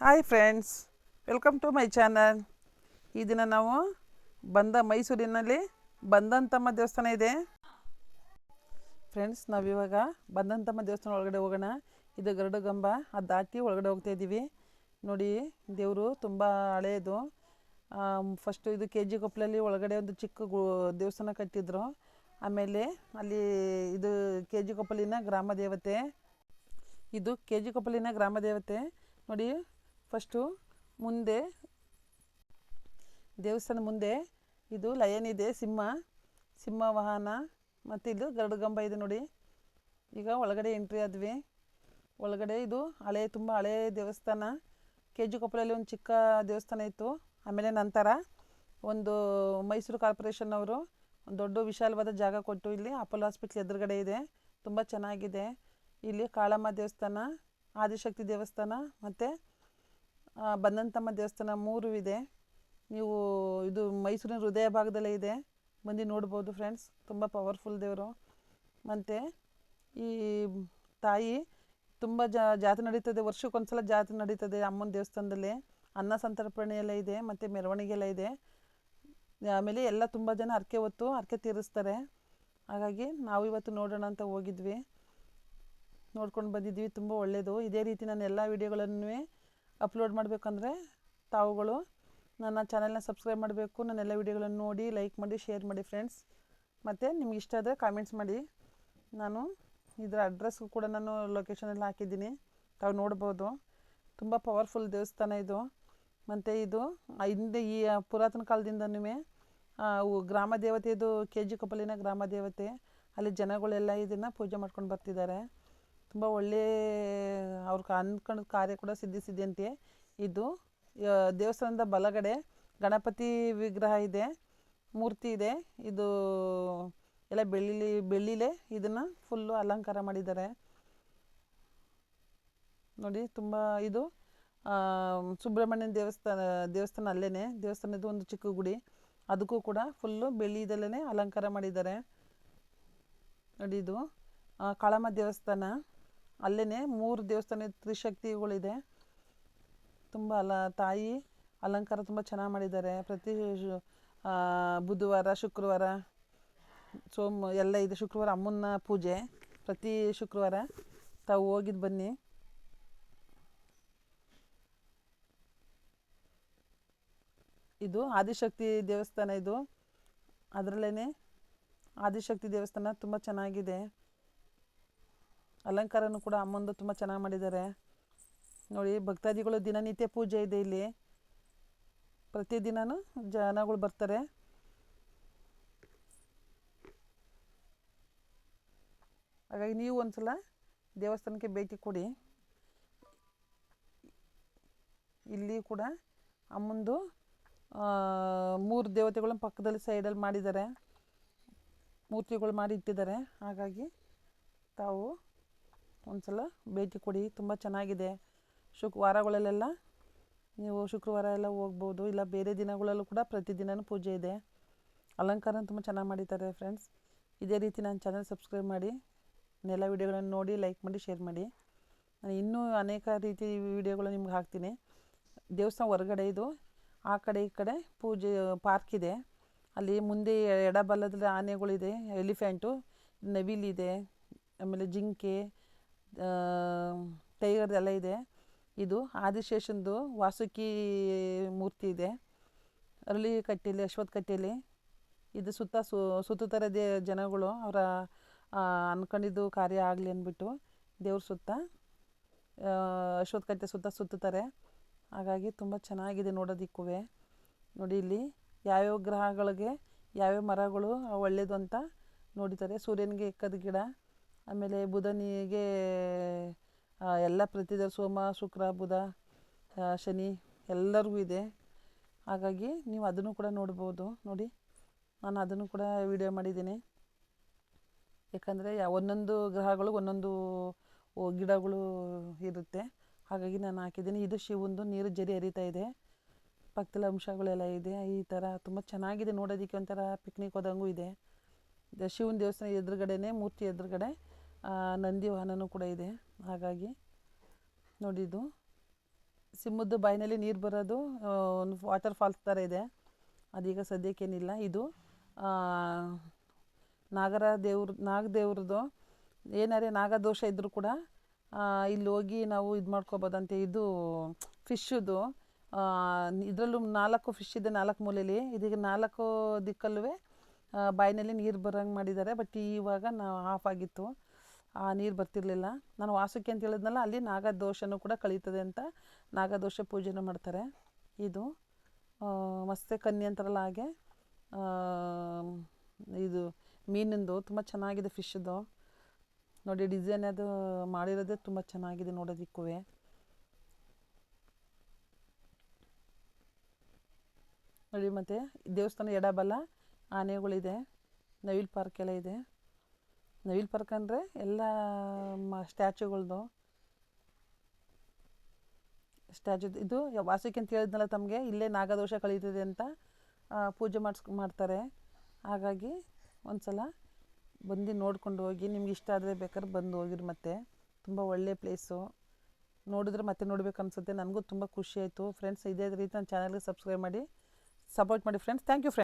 Hi friends, welcome to my channel. ಈ ದಿನ ನಾವು ಮೈಸೂರಿನಲ್ಲಿ ಬಂದಂತಮ್ಮ ದೇವಸ್ಥಾನ ಇದೆ ಫ್ರೆಂಡ್ಸ್. ನಾವಿವಾಗ ಬಂದಂತಮ್ಮ ದೇವಸ್ಥಾನ ಒಳಗಡೆ ಹೋಗೋಣ. ಇದು ಗರುಡಗಂಬ, ಅದು ದಾಟಿ ಒಳಗಡೆ ಹೋಗ್ತಾ ಇದ್ದೀವಿ. ನೋಡಿ, ದೇವರು ತುಂಬ ಹಳೆಯದು. ಫಸ್ಟು ಇದು KG ಕೊಪ್ಪಲಲ್ಲಿ ಒಳಗಡೆ ಒಂದು ಚಿಕ್ಕ ದೇವಸ್ಥಾನ ಕಟ್ಟಿದ್ರು. ಆಮೇಲೆ ಅಲ್ಲಿ ಇದು KG ಕೊಪ್ಪಲಿನ ಗ್ರಾಮ ದೇವತೆ. ಇದು KG ಕೊಪ್ಪಲಿನ ಗ್ರಾಮ ದೇವತೆ. ನೋಡಿ, ಫಸ್ಟು ಮುಂದೆ ದೇವಸ್ಥಾನ ಮುಂದೆ ಇದು ಲಯನ್ ಇದೆ, ಸಿಂಹ ವಾಹನ, ಮತ್ತು ಇದು ಗರುಡಗಂಬ ಇದೆ. ನೋಡಿ, ಈಗ ಒಳಗಡೆ ಎಂಟ್ರಿ ಆದ್ವಿ. ಒಳಗಡೆ ಇದು ತುಂಬ ಹಳೆಯ ದೇವಸ್ಥಾನ. KG ಕೊಪ್ಪಲಲ್ಲಿ ಒಂದು ಚಿಕ್ಕ ದೇವಸ್ಥಾನ ಇತ್ತು. ಆಮೇಲೆ ನಂತರ ಒಂದು ಮೈಸೂರು ಕಾರ್ಪೊರೇಷನ್ ಅವರು ಒಂದು ದೊಡ್ಡ ವಿಶಾಲವಾದ ಜಾಗ ಕೊಟ್ಟು ಇಲ್ಲಿ ಅಪೋಲೋ ಹಾಸ್ಪಿಟ್ಲ್ ಎದುರುಗಡೆ ಇದೆ. ತುಂಬ ಚೆನ್ನಾಗಿದೆ. ಇಲ್ಲಿ ಕಾಳಮ್ಮ ದೇವಸ್ಥಾನ, ಆದಿಶಕ್ತಿ ದೇವಸ್ಥಾನ ಮತ್ತು ಬಂದಂತಮ್ಮ ದೇವಸ್ಥಾನ 3 ಇದೆ. ನೀವು ಇದು ಮೈಸೂರಿನ ಹೃದಯ ಭಾಗದಲ್ಲೇ ಇದೆ, ಬಂದು ನೋಡ್ಬೋದು ಫ್ರೆಂಡ್ಸ್. ತುಂಬ ಪವರ್ಫುಲ್ ದೇವರು. ಮತ್ತು ಈ ತಾಯಿ ತುಂಬ ಜಾತ್ರೆ ನಡೀತದೆ, ವರ್ಷಕ್ಕೊಂದ್ಸಲ ಜಾತ್ರೆ ನಡೀತದೆ ಅಮ್ಮನ ದೇವಸ್ಥಾನದಲ್ಲಿ. ಅನ್ನ ಸಂತರ್ಪಣೆ ಎಲ್ಲ ಇದೆ, ಮತ್ತು ಮೆರವಣಿಗೆ ಎಲ್ಲ ಇದೆ. ಆಮೇಲೆ ಎಲ್ಲ ತುಂಬ ಜನ ಹರಕೆ ತೀರಿಸ್ತಾರೆ. ಹಾಗಾಗಿ ನಾವು ಇವತ್ತು ನೋಡೋಣ ಅಂತ ಹೋಗಿದ್ವಿ, ನೋಡ್ಕೊಂಡು ಬಂದಿದ್ವಿ. ತುಂಬ ಒಳ್ಳೆಯದು. ಇದೇ ರೀತಿ ನಾನು ಎಲ್ಲ ವೀಡಿಯೋಗಳನ್ನು ಅಪ್ಲೋಡ್ ಮಾಡಬೇಕಂದ್ರೆ ತಾವುಗಳು ನನ್ನ ಚಾನಲ್ನ ಸಬ್ಸ್ಕ್ರೈಬ್ ಮಾಡಬೇಕು. ನನ್ನೆಲ್ಲ ವೀಡಿಯೋಗಳನ್ನು ನೋಡಿ, ಲೈಕ್ ಮಾಡಿ, ಶೇರ್ ಮಾಡಿ ಫ್ರೆಂಡ್ಸ್. ಮತ್ತು ನಿಮ್ಗೆ ಇಷ್ಟ ಆದರೆ ಕಾಮೆಂಟ್ಸ್ ಮಾಡಿ. ನಾನು ಇದರ ಅಡ್ರೆಸ್ಸು ಕೂಡ ನಾನು ಲೊಕೇಶನಲ್ಲಿ ಹಾಕಿದ್ದೀನಿ, ತಾವು ನೋಡ್ಬೋದು. ತುಂಬ ಪವರ್ಫುಲ್ ದೇವಸ್ಥಾನ ಇದು. ಮತ್ತು ಇದು ಹಿಂದೆ ಈ ಪುರಾತನ ಕಾಲದಿಂದನೂ ಗ್ರಾಮ ದೇವತೆ. ಇದು KG ಕೊಪ್ಪಲಿನ ಗ್ರಾಮ ದೇವತೆ. ಅಲ್ಲಿ ಜನಗಳೆಲ್ಲ ಇದನ್ನು ಪೂಜೆ ಮಾಡ್ಕೊಂಡು ಬರ್ತಿದ್ದಾರೆ. ತುಂಬ ಒಳ್ಳೆಯ ಅವ್ರಿಗೆ ಅಂದ್ಕೊಂಡು ಕಾರ್ಯ ಕೂಡ ಸಿದ್ಧಿಸಿದೆಯಂತೆ. ಇದು ದೇವಸ್ಥಾನದ ಬಲಗಡೆ ಗಣಪತಿ ವಿಗ್ರಹ ಇದೆ, ಮೂರ್ತಿ ಇದೆ. ಇದು ಎಲ್ಲ ಬೆಳ್ಳಿಲೇ ಇದನ್ನು ಫುಲ್ಲು ಅಲಂಕಾರ ಮಾಡಿದ್ದಾರೆ. ನೋಡಿ, ತುಂಬ ಇದು ಸುಬ್ರಹ್ಮಣ್ಯನ ದೇವಸ್ಥಾನ ಅಲ್ಲೇ. ದೇವಸ್ಥಾನದ್ದು ಒಂದು ಚಿಕ್ಕ ಗುಡಿ, ಅದಕ್ಕೂ ಕೂಡ ಫುಲ್ಲು ಬೆಳ್ಳಿದಲ್ಲೇ ಅಲಂಕಾರ ಮಾಡಿದ್ದಾರೆ. ನೋಡಿ, ಇದು ಕಾಳಮ್ಮ ದೇವಸ್ಥಾನ, ಅಲ್ಲೇ 3 ದೇವಸ್ಥಾನ ತ್ರಿಶಕ್ತಿಗಳಿದೆ. ತುಂಬ ತಾಯಿ ಅಲಂಕಾರ ತುಂಬ ಚೆನ್ನಾಗಿ ಮಾಡಿದ್ದಾರೆ. ಪ್ರತಿ ಬುಧವಾರ, ಶುಕ್ರವಾರ, ಎಲ್ಲ ಇದೆ. ಶುಕ್ರವಾರ ಅಮ್ಮನ ಪೂಜೆ, ಪ್ರತಿ ಶುಕ್ರವಾರ. ತಾವು ಹೋಗಿದ್ದು ಬನ್ನಿ. ಇದು ಆದಿಶಕ್ತಿ ದೇವಸ್ಥಾನ. ಇದು ಅದರಲ್ಲೇ ಆದಿಶಕ್ತಿ ದೇವಸ್ಥಾನ ತುಂಬ ಚೆನ್ನಾಗಿದೆ. ಅಲಂಕಾರನೂ ಕೂಡ ಅಮ್ಮಂದು ತುಂಬ ಚೆನ್ನಾಗಿ ಮಾಡಿದ್ದಾರೆ. ನೋಡಿ, ಭಕ್ತಾದಿಗಳು ದಿನನಿತ್ಯ ಪೂಜೆ ಇದೆ ಇಲ್ಲಿ. ಪ್ರತಿದಿನವೂ ಜನಗಳು ಬರ್ತಾರೆ. ಹಾಗಾಗಿ ನೀವು ಒಂದ್ಸಲ ದೇವಸ್ಥಾನಕ್ಕೆ ಭೇಟಿ ಕೊಡಿ. ಇಲ್ಲಿ ಕೂಡ ಅಮ್ಮಂದು 3 ದೇವತೆಗಳನ್ನ ಪಕ್ಕದಲ್ಲಿ ಸೈಡಲ್ಲಿ ಮಾಡಿದ್ದಾರೆ, ಮೂರ್ತಿಗಳು ಮಾಡಿ ಇಟ್ಟಿದ್ದಾರೆ. ಹಾಗಾಗಿ ತಾವು ಒಂದ್ಸಲ ಭೇಟಿ ಕೊಡಿ. ತುಂಬ ಚೆನ್ನಾಗಿದೆ. ವಾರಗಳಲ್ಲೆಲ್ಲ ನೀವು ಶುಕ್ರವಾರ ಎಲ್ಲ ಹೋಗ್ಬೋದು, ಇಲ್ಲ ಬೇರೆ ದಿನಗಳಲ್ಲೂ ಕೂಡ ಪ್ರತಿದಿನವೂ ಪೂಜೆ ಇದೆ. ಅಲಂಕಾರ ತುಂಬ ಚೆನ್ನಾಗಿ ಮಾಡಿದ್ದಾರೆ ಫ್ರೆಂಡ್ಸ್. ಇದೇ ರೀತಿ ನನ್ನ ಚಾನಲ್ ಸಬ್ಸ್ಕ್ರೈಬ್ ಮಾಡಿ, ಎಲ್ಲ ವೀಡಿಯೋಗಳನ್ನು ನೋಡಿ, ಲೈಕ್ ಮಾಡಿ, ಶೇರ್ ಮಾಡಿ. ನಾನು ಇನ್ನೂ ಅನೇಕ ರೀತಿ ವೀಡಿಯೋಗಳು ನಿಮ್ಗೆ ಹಾಕ್ತೀನಿ. ದೇವಸ್ಥಾನ ಹೊರಗಡೆ ಇದು, ಆ ಕಡೆ ಈ ಕಡೆ ಪೂಜೆ ಪಾರ್ಕ್ ಇದೆ. ಅಲ್ಲಿ ಮುಂದೆ ಎಡಬಲದಲ್ಲಿ ಆನೆಗಳಿದೆ, ಎಲಿಫೆಂಟು, ನವಿಲಿದೆ, ಆಮೇಲೆ ಜಿಂಕೆ, ಟೈಗರ್ ಎಲ್ಲ ಇದೆ. ಇದು ಆದಿಶೇಷಂದು ವಾಸುಕಿ ಮೂರ್ತಿ ಇದೆ, ಅರಳಿ ಕಟ್ಟೆಯಲ್ಲಿ, ಅಶ್ವತ್ಥ ಕಟ್ಟೆಯಲ್ಲಿ. ಇದು ಸುತ್ತುತ್ತಾರೆ ಜನಗಳು ಅವರ ಅಂದ್ಕೊಂಡಿದ್ದು ಕಾರ್ಯ ಆಗಲಿ ಅಂದ್ಬಿಟ್ಟು ದೇವ್ರ ಸುತ್ತ ಅಶ್ವತ್ಥ ಕಟ್ಟೆ ಸುತ್ತುತ್ತಾರೆ. ಹಾಗಾಗಿ ತುಂಬ ಚೆನ್ನಾಗಿದೆ ನೋಡೋದಕ್ಕೂ. ನೋಡಿ, ಇಲ್ಲಿ ಯಾವ್ಯಾವ ಗ್ರಹಗಳಿಗೆ ಯಾವ್ಯಾವ ಮರಗಳು ಒಳ್ಳೆಯದು ಅಂತ ನೋಡಿದ್ದಾರೆ. ಸೂರ್ಯನಿಗೆ ಎಕ್ಕದ ಗಿಡ, ಆಮೇಲೆ ಬುಧನಿಗೆ ಎಲ್ಲ ಪ್ರತಿದಿನ ಸೋಮ, ಶುಕ್ರ, ಬುಧ, ಶನಿ ಎಲ್ಲರಿಗೂ ಇದೆ. ಹಾಗಾಗಿ ನೀವು ಅದನ್ನು ಕೂಡ ನೋಡ್ಬೋದು. ನೋಡಿ, ನಾನು ಅದನ್ನು ಕೂಡ ವಿಡಿಯೋ ಮಾಡಿದ್ದೀನಿ. ಯಾಕಂದರೆ ಒಂದೊಂದು ಗ್ರಹಗಳು ಒಂದೊಂದು ಗಿಡಗಳು ಇರುತ್ತೆ, ಹಾಗಾಗಿ ನಾನು ಹಾಕಿದ್ದೀನಿ. ಇದು ಶಿವಂದು ನೀರು ಜರಿ ಹರಿತಾ ಇದೆ, ಪಕ್ಕದಲ್ಲಿ ಅಂಶಗಳೆಲ್ಲ ಇದೆ. ಈ ಥರ ತುಂಬ ಚೆನ್ನಾಗಿದೆ ನೋಡೋದಕ್ಕೆ, ಒಂಥರ ಪಿಕ್ನಿಕ್ ಹೋದಂಗೂ ಇದೆ. ಶಿವನ ದೇವಸ್ಥಾನ ಎದುರುಗಡೆನೇ, ಮೂರ್ತಿ ಎದುರುಗಡೆ ನಂದಿ ವಾಹನನೂ ಕೂಡ ಇದೆ. ಹಾಗಾಗಿ ನೋಡಿದ್ದು ಸಿಂಹದ್ದು ಬಾಯಿನಲ್ಲಿ ನೀರು ಬರೋದು ಒಂದು ವಾಟರ್ ಫಾಲ್ಸ್ ಥರ ಇದೆ. ಅದೀಗ ಸದ್ಯಕ್ಕೇನಿಲ್ಲ. ಇದು ನಾಗದೇವ್ರದ್ದು ಏನಾರೇ ನಾಗದೋಷ ಇದ್ದರೂ ಕೂಡ ಇಲ್ಲಿ ಹೋಗಿ ನಾವು ಇದು ಮಾಡ್ಕೊಬೋದಂತೆ. ಇದು ಫಿಶ್ಶುದು ಇದರಲ್ಲೂ 4 ಫಿಶ್ ಇದೆ, 4 ಮೂಲೆಯಲ್ಲಿ. ಇದೀಗ 4 ದಿಕ್ಕಲ್ಲೂ ಬಾಯಿನಲ್ಲಿ ನೀರು ಬರೋಂಗೆ ಮಾಡಿದ್ದಾರೆ. ಬಟ್ ಇವಾಗ ಆಫ್ ಆಗಿತ್ತು, ಆ ನೀರು ಬರ್ತಿರ್ಲಿಲ್ಲ. ನಾನು ವಾಸುಕಿ ಅಂತ ಹೇಳಿದ್ನಲ್ಲ, ಅಲ್ಲಿ ನಾಗದೋಷನೂ ಕೂಡ ಕಳೀತದೆ ಅಂತ ನಾಗದೋಷ ಪೂಜೆನೂ ಮಾಡ್ತಾರೆ. ಇದು ಮಸ್ತೆ ಕನ್ಯೆ ಅಂತಾರಲ್ಲ ಹಾಗೆ ಇದು ಮೀನಿಂದು ತುಂಬ ಚೆನ್ನಾಗಿದೆ. ಫಿಶ್ದು ನೋಡಿ, ಡಿಸೈನ್ ಅದು ಮಾಡಿರೋದೇ ತುಂಬ ಚೆನ್ನಾಗಿದೆ ನೋಡೋದಕ್ಕೂ. ನೋಡಿ, ಮತ್ತು ದೇವಸ್ಥಾನ ಎಡಬಲ ಆನೆಗಳಿದೆ. ನವಿಲ್ ಪಾರ್ಕ್ ಎಲ್ಲ ಇದೆ. ನವಿಲ್ ಪಾರ್ಕ್ ಅಂದರೆ ಎಲ್ಲ ಸ್ಟ್ಯಾಚ್ಯೂಗಳದ್ದು ಇದು ವಾಸುಕಿ ಅಂತ ಹೇಳಿದ್ನಲ್ಲ ತಮಗೆ, ಇಲ್ಲೇ ನಾಗದೋಷ ಕಳೀತದೆ ಅಂತ ಪೂಜೆ ಮಾಡ್ತಾರೆ. ಹಾಗಾಗಿ ಒಂದು ಸಲ ಬಂದು ನೋಡ್ಕೊಂಡು ಹೋಗಿ. ನಿಮ್ಗೆ ಇಷ್ಟ ಆದರೆ ಬೇಕಾದ್ರೆ ಬಂದು ಹೋಗಿರಿ. ಮತ್ತೆ ತುಂಬ ಒಳ್ಳೆಯ ಪ್ಲೇಸು. ನೋಡಿದ್ರೆ ಮತ್ತೆ ನೋಡ್ಬೇಕು ಅನಿಸುತ್ತೆ. ನನಗೂ ತುಂಬ ಖುಷಿ ಆಯಿತು ಫ್ರೆಂಡ್ಸ್. ಇದೇ ರೀತಿ ನನ್ನ ಚಾನಲ್ಗೆ ಸಬ್ಸ್ಕ್ರೈಬ್ ಮಾಡಿ, ಸಪೋರ್ಟ್ ಮಾಡಿ ಫ್ರೆಂಡ್ಸ್. Thank you friends.